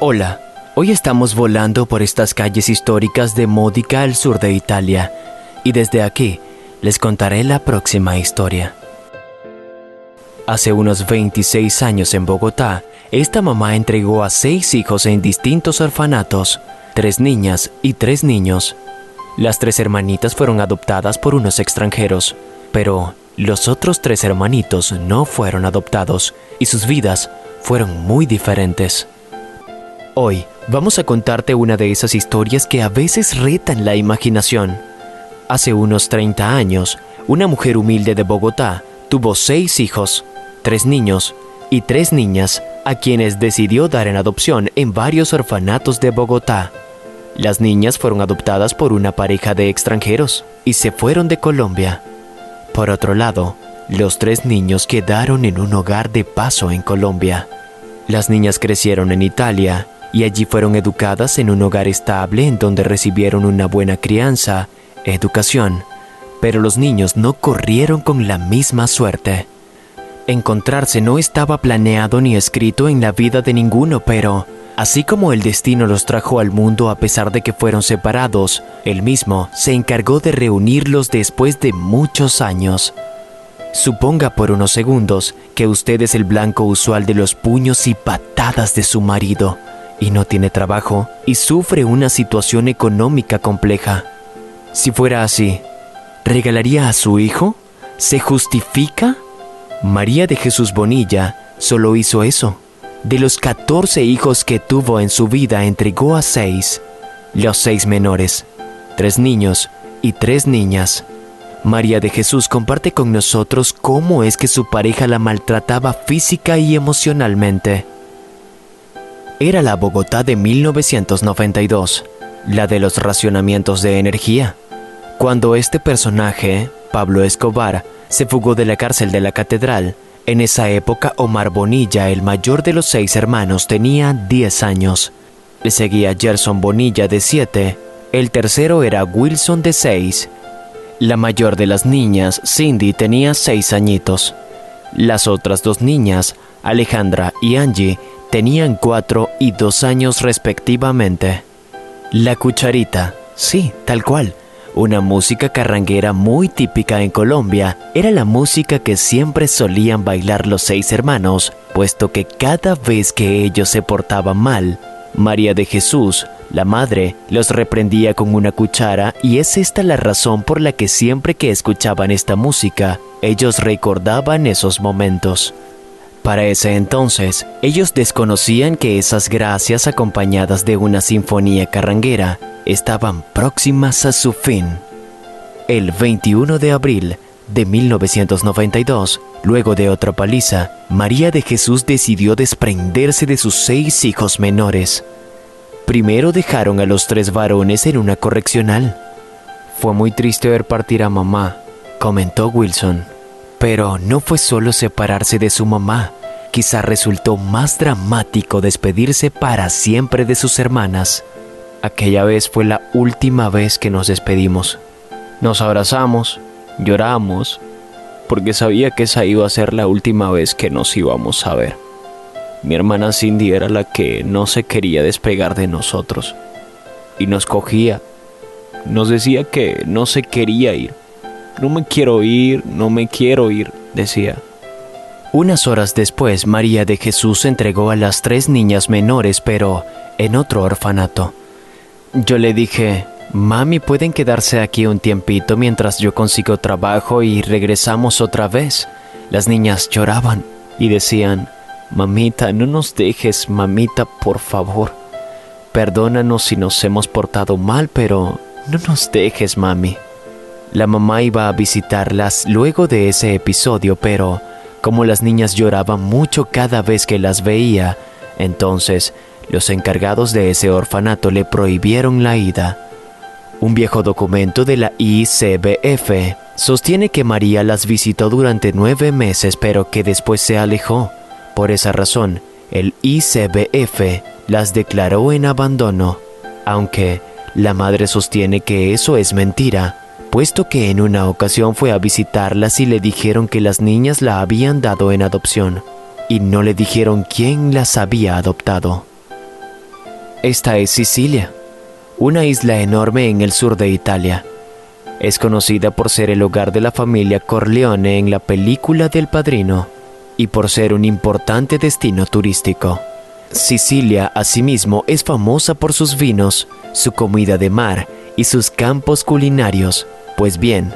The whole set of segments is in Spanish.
Hola, hoy estamos volando por estas calles históricas de Modica al sur de Italia, y desde aquí les contaré la próxima historia. Hace unos 26 años en Bogotá, esta mamá entregó a 6 hijos en distintos orfanatos, 3 niñas y 3 niños. Las 3 hermanitas fueron adoptadas por unos extranjeros, pero los otros 3 hermanitos no fueron adoptados y sus vidas fueron muy diferentes. Hoy vamos a contarte una de esas historias que a veces retan la imaginación. Hace unos 30 años, una mujer humilde de Bogotá tuvo 6 hijos, 3 niños y 3 niñas, a quienes decidió dar en adopción en varios orfanatos de Bogotá. Las niñas fueron adoptadas por una pareja de extranjeros y se fueron de Colombia. Por otro lado, los 3 niños quedaron en un hogar de paso en Colombia. Las niñas crecieron en Italia y allí fueron educadas en un hogar estable en donde recibieron una buena crianza, educación, pero los niños no corrieron con la misma suerte. Encontrarse no estaba planeado ni escrito en la vida de ninguno, pero así como el destino los trajo al mundo a pesar de que fueron separados, él mismo se encargó de reunirlos después de muchos años. Suponga por unos segundos que usted es el blanco usual de los puños y patadas de su marido, y no tiene trabajo y sufre una situación económica compleja. Si fuera así, ¿regalaría a su hijo? ¿Se justifica? María de Jesús Bonilla solo hizo eso. De los 14 hijos que tuvo en su vida, entregó a 6, los 6 menores, 3 niños y 3 niñas. María de Jesús comparte con nosotros cómo es que su pareja la maltrataba física y emocionalmente. Era la Bogotá de 1992, la de los racionamientos de energía, cuando este personaje, Pablo Escobar, se fugó de la cárcel de la Catedral. En esa época, Omar Bonilla, el mayor de los 6 hermanos, tenía 10 años. Le seguía Gerson Bonilla, de 7. El tercero era Wilson, de 6. La mayor de las niñas, Cindy, tenía 6 añitos. Las otras 2 niñas, Alejandra y Angie, tenían 4 y 2 años respectivamente. La cucharita, sí, tal cual. Una música carranguera muy típica en Colombia, era la música que siempre solían bailar los 6 hermanos, puesto que cada vez que ellos se portaban mal, María de Jesús, la madre, los reprendía con una cuchara, y es esta la razón por la que siempre que escuchaban esta música, ellos recordaban esos momentos. Para ese entonces, ellos desconocían que esas gracias acompañadas de una sinfonía carranguera estaban próximas a su fin. El 21 de abril de 1992, luego de otra paliza, María de Jesús decidió desprenderse de sus 6 hijos menores. Primero dejaron a los 3 varones en una correccional. Fue muy triste ver partir a mamá, comentó Wilson. Pero no fue solo separarse de su mamá, quizá resultó más dramático despedirse para siempre de sus hermanas. Aquella vez fue la última vez que nos despedimos. Nos abrazamos, lloramos, porque sabía que esa iba a ser la última vez que nos íbamos a ver. Mi hermana Cindy era la que no se quería despegar de nosotros, y nos cogía, nos decía que no se quería ir. No me quiero ir, decía. Unas horas después, María de Jesús entregó a las 3 niñas menores, pero en otro orfanato. Yo le dije, mami, pueden quedarse aquí un tiempito mientras yo consigo trabajo y regresamos otra vez. Las niñas lloraban y decían, mamita, no nos dejes, mamita, por favor. Perdónanos si nos hemos portado mal, pero no nos dejes, mami. La mamá iba a visitarlas luego de ese episodio, pero como las niñas lloraban mucho cada vez que las veía, entonces los encargados de ese orfanato le prohibieron la ida. Un viejo documento de la ICBF sostiene que María las visitó durante 9 meses, pero que después se alejó. Por esa razón, el ICBF las declaró en abandono, aunque la madre sostiene que eso es mentira, puesto que en una ocasión fue a visitarlas y le dijeron que las niñas la habían dado en adopción, y no le dijeron quién las había adoptado. Esta es Sicilia, una isla enorme en el sur de Italia. Es conocida por ser el hogar de la familia Corleone en la película del Padrino y por ser un importante destino turístico. Sicilia, asimismo, es famosa por sus vinos, su comida de mar y sus campos culinarios. Pues bien,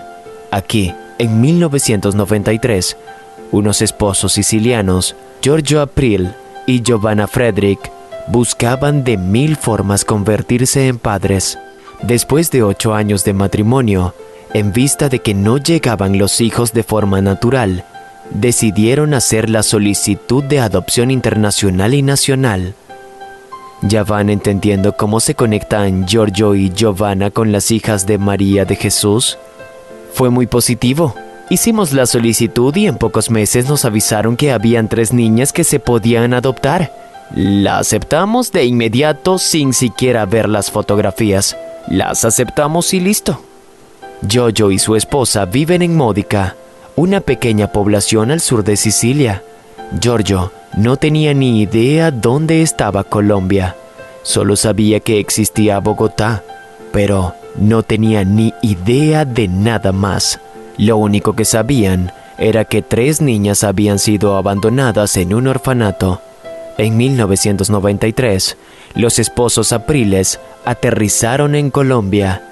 aquí, en 1993, unos esposos sicilianos, Giorgio April y Giovanna Frederick, buscaban de 1000 formas convertirse en padres. Después de 8 años de matrimonio, en vista de que no llegaban los hijos de forma natural, decidieron hacer la solicitud de adopción internacional y nacional. ¿Ya van entendiendo cómo se conectan Giorgio y Giovanna con las hijas de María de Jesús? Fue muy positivo. Hicimos la solicitud y en pocos meses nos avisaron que habían 3 niñas que se podían adoptar. La aceptamos de inmediato sin siquiera ver las fotografías. Las aceptamos y listo. Giorgio y su esposa viven en Modica, una pequeña población al sur de Sicilia. Giorgio no tenía ni idea dónde estaba Colombia. Solo sabía que existía Bogotá, pero no tenía ni idea de nada más. Lo único que sabían era que 3 niñas habían sido abandonadas en un orfanato. En 1993, los esposos Apriles aterrizaron en Colombia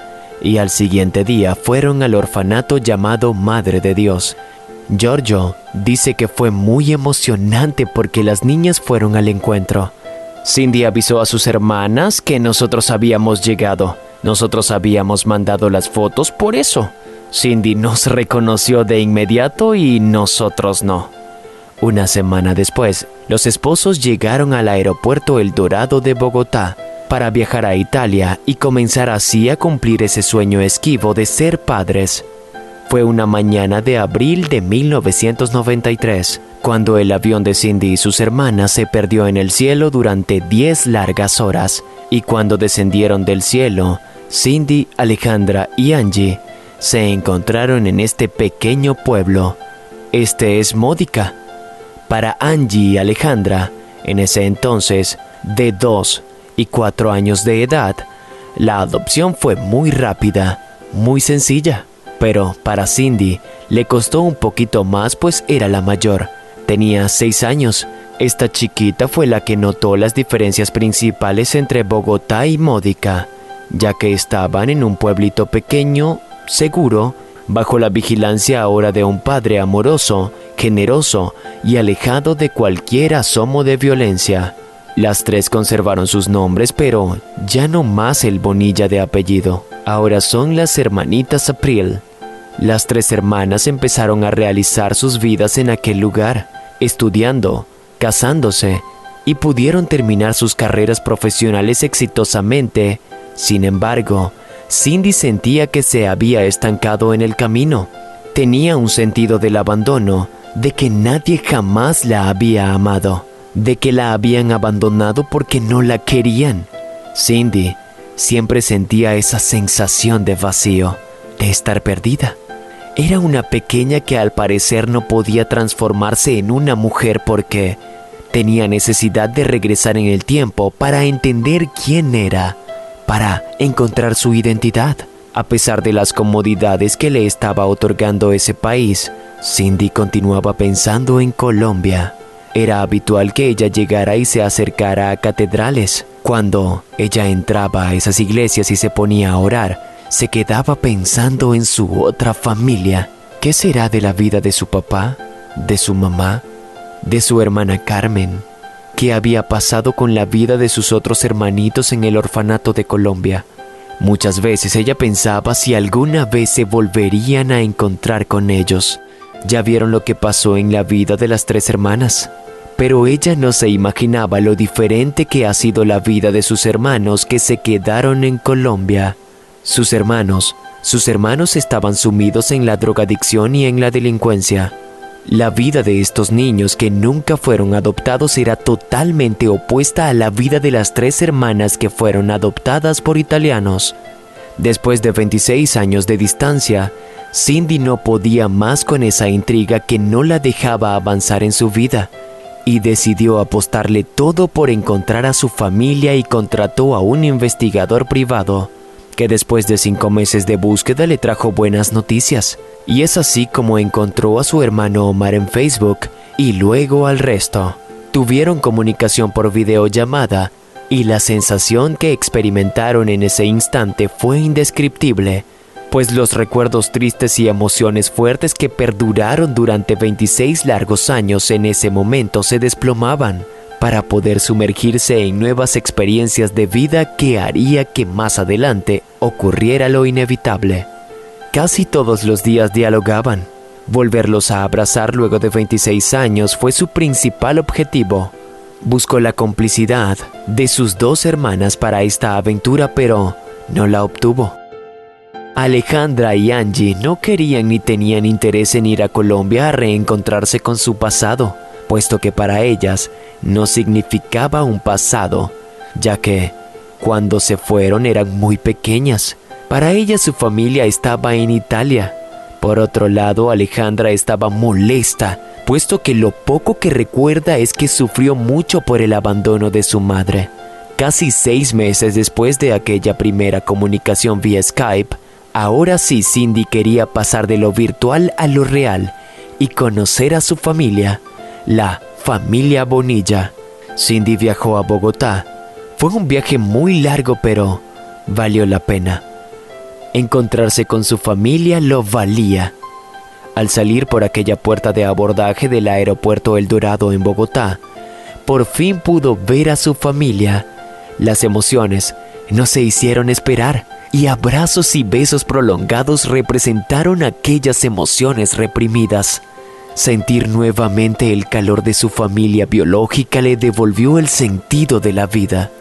y al siguiente día fueron al orfanato llamado Madre de Dios. Giorgio dice que fue muy emocionante porque las niñas fueron al encuentro. Cindy avisó a sus hermanas que nosotros habíamos llegado. Nosotros habíamos mandado las fotos por eso. Cindy nos reconoció de inmediato y nosotros no. Una semana después, los esposos llegaron al aeropuerto El Dorado de Bogotá para viajar a Italia y comenzar así a cumplir ese sueño esquivo de ser padres. Fue una mañana de abril de 1993, cuando el avión de Cindy y sus hermanas se perdió en el cielo durante 10 largas horas, y cuando descendieron del cielo, Cindy, Alejandra y Angie se encontraron en este pequeño pueblo. Este es Modica. Para Angie y Alejandra, en ese entonces, de 2 y 4 años de edad, la adopción fue muy rápida, muy sencilla. Pero para Cindy le costó un poquito más, pues era la mayor. Tenía 6 años. Esta chiquita fue la que notó las diferencias principales entre Bogotá y Modica, ya que estaban en un pueblito pequeño, seguro, bajo la vigilancia ahora de un padre amoroso, generoso y alejado de cualquier asomo de violencia. Las 3 conservaron sus nombres, pero ya no más el Bonilla de apellido. Ahora son las hermanitas April. Las 3 hermanas empezaron a realizar sus vidas en aquel lugar, estudiando, casándose, y pudieron terminar sus carreras profesionales exitosamente. Sin embargo, Cindy sentía que se había estancado en el camino. Tenía un sentido del abandono, de que nadie jamás la había amado, de que la habían abandonado porque no la querían. Cindy siempre sentía esa sensación de vacío, de estar perdida. Era una pequeña que al parecer no podía transformarse en una mujer porque tenía necesidad de regresar en el tiempo para entender quién era, para encontrar su identidad. A pesar de las comodidades que le estaba otorgando ese país, Cindy continuaba pensando en Colombia. Era habitual que ella llegara y se acercara a catedrales. Cuando ella entraba a esas iglesias y se ponía a orar, se quedaba pensando en su otra familia. ¿Qué será de la vida de su papá, de su mamá, de su hermana Carmen? ¿Qué había pasado con la vida de sus otros hermanitos en el orfanato de Colombia? Muchas veces ella pensaba si alguna vez se volverían a encontrar con ellos. Ya vieron lo que pasó en la vida de las 3 hermanas. Pero ella no se imaginaba lo diferente que ha sido la vida de sus hermanos que se quedaron en Colombia. Sus hermanos estaban sumidos en la drogadicción y en la delincuencia. La vida de estos niños que nunca fueron adoptados era totalmente opuesta a la vida de las 3 hermanas que fueron adoptadas por italianos. Después de 26 años de distancia, Cindy no podía más con esa intriga que no la dejaba avanzar en su vida. y decidió apostarle todo por encontrar a su familia y contrató a un investigador privado, que después de 5 meses de búsqueda le trajo buenas noticias. Y es así como encontró a su hermano Omar en Facebook y luego al resto. Tuvieron comunicación por videollamada y la sensación que experimentaron en ese instante fue indescriptible, pues los recuerdos tristes y emociones fuertes que perduraron durante 26 largos años en ese momento se desplomaban para poder sumergirse en nuevas experiencias de vida que haría que más adelante ocurriera lo inevitable. Casi todos los días dialogaban. Volverlos a abrazar luego de 26 años fue su principal objetivo. Buscó la complicidad de sus 2 hermanas para esta aventura, pero no la obtuvo. Alejandra y Angie no querían ni tenían interés en ir a Colombia a reencontrarse con su pasado, puesto que para ellas no significaba un pasado, ya que cuando se fueron eran muy pequeñas. Para ella su familia estaba en Italia. Por otro lado, Alejandra estaba molesta, puesto que lo poco que recuerda es que sufrió mucho por el abandono de su madre. Casi 6 meses después de aquella primera comunicación vía Skype, ahora sí Cindy quería pasar de lo virtual a lo real y conocer a su familia, la familia Bonilla. Cindy viajó a Bogotá. Fue un viaje muy largo, pero valió la pena. Encontrarse con su familia lo valía. Al salir por aquella puerta de abordaje del aeropuerto El Dorado en Bogotá, por fin pudo ver a su familia. Las emociones no se hicieron esperar y abrazos y besos prolongados representaron aquellas emociones reprimidas. Sentir nuevamente el calor de su familia biológica le devolvió el sentido de la vida.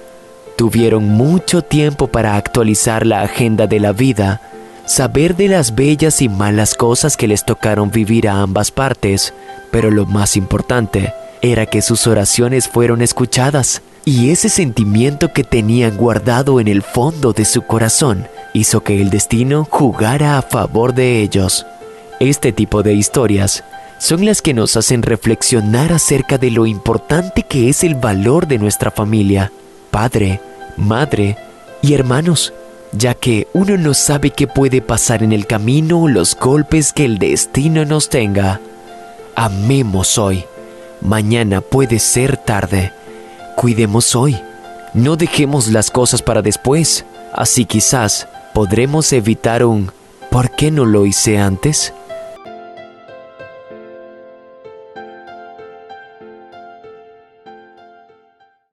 Tuvieron mucho tiempo para actualizar la agenda de la vida, saber de las bellas y malas cosas que les tocaron vivir a ambas partes, pero lo más importante era que sus oraciones fueron escuchadas, y ese sentimiento que tenían guardado en el fondo de su corazón hizo que el destino jugara a favor de ellos. Este tipo de historias son las que nos hacen reflexionar acerca de lo importante que es el valor de nuestra familia, padre, madre y hermanos, ya que uno no sabe qué puede pasar en el camino o los golpes que el destino nos tenga. Amemos hoy. Mañana puede ser tarde. Cuidemos hoy. No dejemos las cosas para después. Así quizás podremos evitar un ¿por qué no lo hice antes?